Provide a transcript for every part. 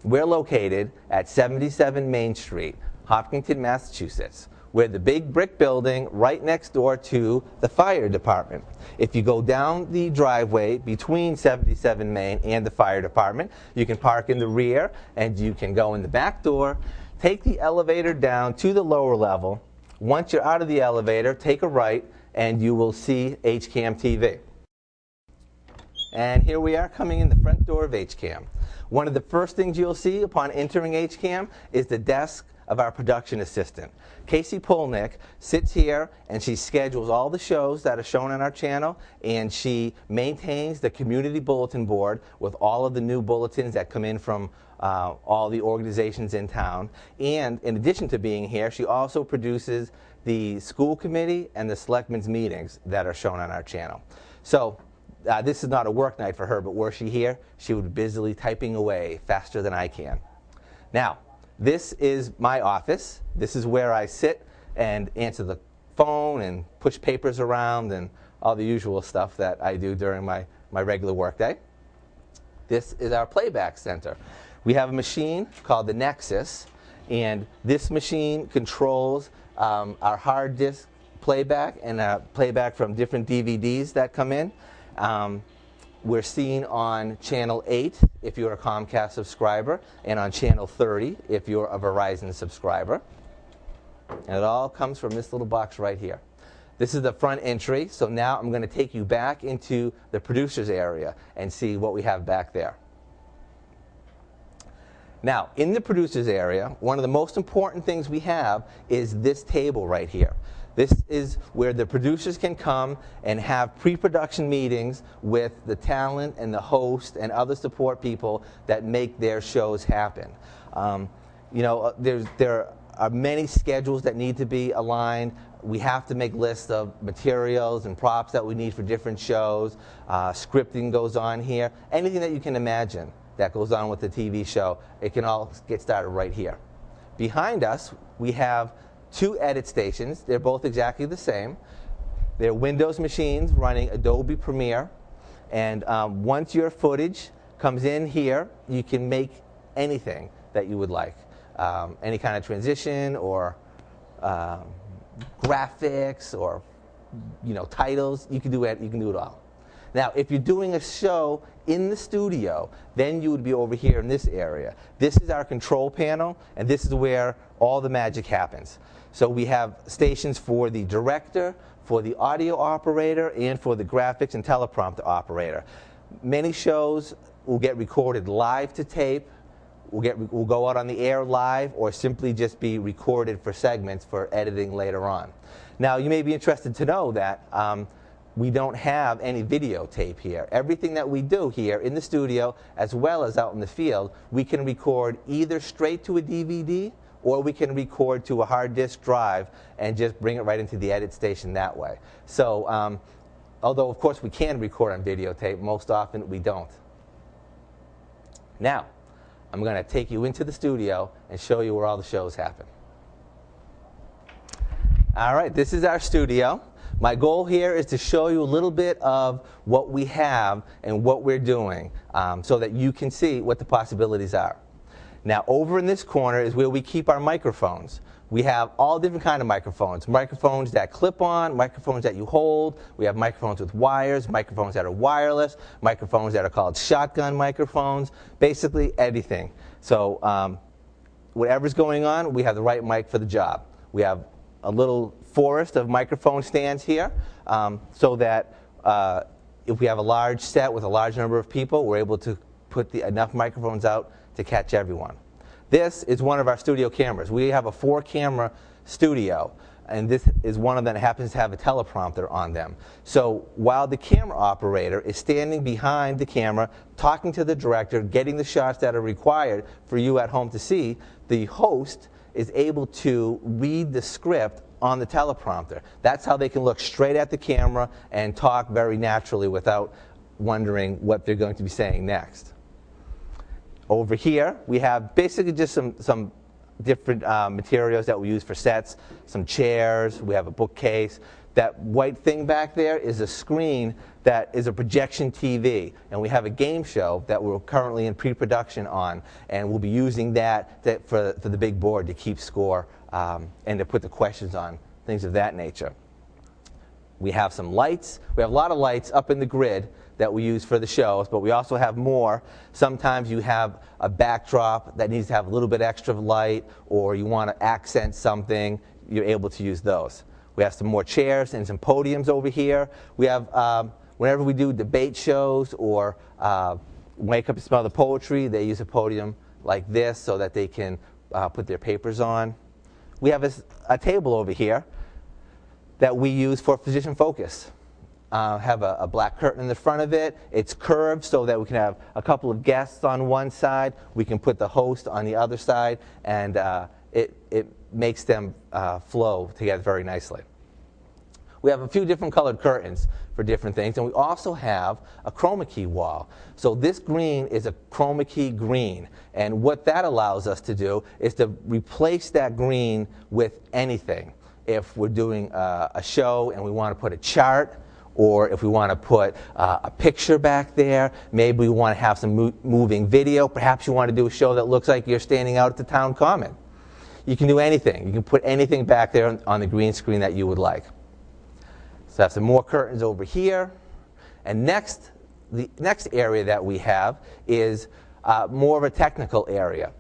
We're located at 77 Main Street, Hopkinton, Massachusetts. We're the big brick building right next door to the fire department. If you go down the driveway between 77 Main and the fire department, you can park in the rear and you can go in the back door, take the elevator down to the lower level. Once you're out of the elevator, take a right and you will see HCAM TV. And here we are coming in the front door of HCAM. One of the first things you'll see upon entering HCAM is the desk of our production assistant. Casey Polnick sits here and she schedules all the shows that are shown on our channel, and she maintains the community bulletin board with all of the new bulletins that come in from all the organizations in town. And in addition to being here, she also produces the school committee and the selectmen's meetings that are shown on our channel. So this is not a work night for her, but were she here, she would be busily typing away faster than I can. Now, this is my office. This is where I sit and answer the phone and push papers around and all the usual stuff that I do during my regular workday. This is our Playback Center. We have a machine called the Nexus, and this machine controls our hard disk playback and playback from different DVDs that come in. We're seen on channel 8 if you're a Comcast subscriber, and on channel 30 if you're a Verizon subscriber. And it all comes from this little box right here. This is the front entry, so now I'm going to take you back into the producer's area and see what we have back there. Now, in the producer's area, one of the most important things we have is this table right here. This is where the producers can come and have pre-production meetings with the talent and the host and other support people that make their shows happen. You know, there are many schedules that need to be aligned. We have to make lists of materials and props that we need for different shows. Scripting goes on here. Anything that you can imagine that goes on with the TV show, it can all get started right here. Behind us, we have 2 edit stations. They're both exactly the same. They're Windows machines running Adobe Premiere. And once your footage comes in here, you can make anything that you would like. Any kind of transition or graphics or titles, you can do it. You can do it all. Now, if you're doing a show in the studio, then you would be over here in this area. This is our control panel, and this is where all the magic happens. So we have stations for the director, for the audio operator, and for the graphics and teleprompter operator. Many shows will get recorded live to tape, will go out on the air live, or simply just be recorded for segments for editing later on. Now, you may be interested to know that we don't have any videotape here. Everything that we do here in the studio, as well as out in the field, we can record either straight to a DVD, or we can record to a hard disk drive and just bring it right into the edit station that way. So, although of course we can record on videotape, most often we don't. Now, I'm going to take you into the studio and show you where all the shows happen. All right, this is our studio. My goal here is to show you a little bit of what we have and what we're doing so that you can see what the possibilities are. Now, over in this corner is where we keep our microphones. We have all different kinds of microphones. Microphones that clip on, microphones that you hold. We have microphones with wires, microphones that are wireless, microphones that are called shotgun microphones, basically everything. So whatever's going on, we have the right mic for the job. We have a little forest of microphone stands here so that if we have a large set with a large number of people, we're able to put enough microphones out to catch everyone. This is one of our studio cameras. We have a 4-camera studio, and this is one of them that happens to have a teleprompter on them. So while the camera operator is standing behind the camera, talking to the director, getting the shots that are required for you at home to see, the host is able to read the script on the teleprompter. That's how they can look straight at the camera and talk very naturally without wondering what they're going to be saying next. Over here, we have basically just some different materials that we use for sets, some chairs, we have a bookcase. That white thing back there is a screen that is a projection TV, and we have a game show that we're currently in pre-production on, and we'll be using that for the big board to keep score and to put the questions on, things of that nature. We have some lights. We have a lot of lights up in the grid that we use for the shows, but we also have more. Sometimes you have a backdrop that needs to have a little bit extra light, or you want to accent something, you're able to use those. We have some more chairs and some podiums over here. We have, whenever we do debate shows or Wake Up and Smell the Poetry, they use a podium like this so that they can put their papers on. We have a table over here that we use for physician focus. Have a black curtain in the front of it. It's curved so that we can have a couple of guests on one side. We can put the host on the other side, and it makes them flow together very nicely. We have a few different colored curtains for different things, and we also have a Chroma Key wall. So this green is a Chroma Key green, and what that allows us to do is to replace that green with anything. If we're doing a show and we want to put a chart, or if we want to put a picture back there, maybe we want to have some moving video. Perhaps you want to do a show that looks like you're standing out at the town common. You can do anything. You can put anything back there on the green screen that you would like. So I have some more curtains over here. And next, the next area that we have is more of a technical area.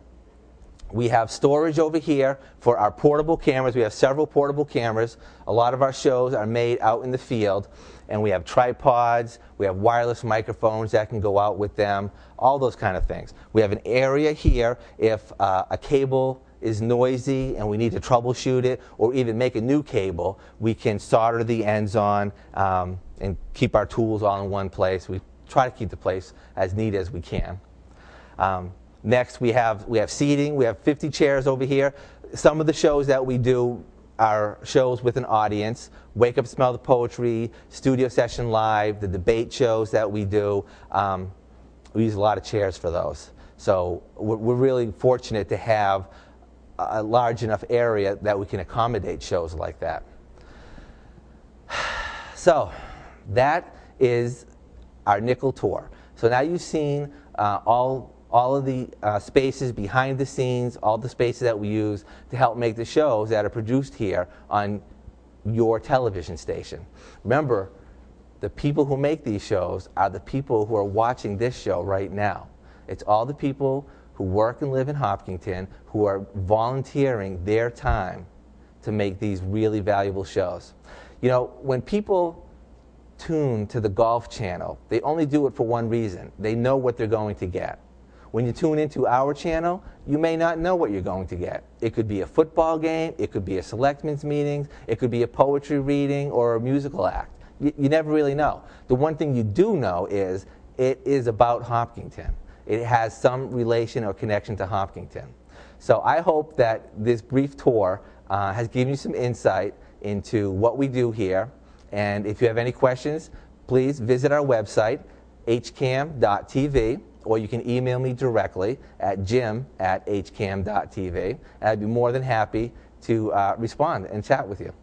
We have storage over here for our portable cameras. We have several portable cameras. A lot of our shows are made out in the field. And we have tripods. We have wireless microphones that can go out with them, all those kind of things. We have an area here if a cable is noisy and we need to troubleshoot it, or even make a new cable, we can solder the ends on and keep our tools all in one place. We try to keep the place as neat as we can. Next, we have seating. We have 50 chairs over here. Some of the shows that we do are shows with an audience. Wake Up, Smell the Poetry, Studio Session Live, the debate shows that we do. We use a lot of chairs for those. So we're really fortunate to have a large enough area that we can accommodate shows like that. So that is our nickel tour. So now you've seen all of the spaces behind the scenes, all the spaces that we use to help make the shows that are produced here on your television station. Remember, the people who make these shows are the people who are watching this show right now. It's all the people who work and live in Hopkinton who are volunteering their time to make these really valuable shows. You know, when people tune to the Golf Channel, they only do it for one reason. They know what they're going to get. When you tune into our channel, you may not know what you're going to get. It could be a football game, it could be a selectmen's meeting, it could be a poetry reading or a musical act. You never really know. The one thing you do know is it is about Hopkinton. It has some relation or connection to Hopkinton. So I hope that this brief tour has given you some insight into what we do here. And if you have any questions, please visit our website, hcam.tv, or you can email me directly at jim@hcam.tv. And I'd be more than happy to respond and chat with you.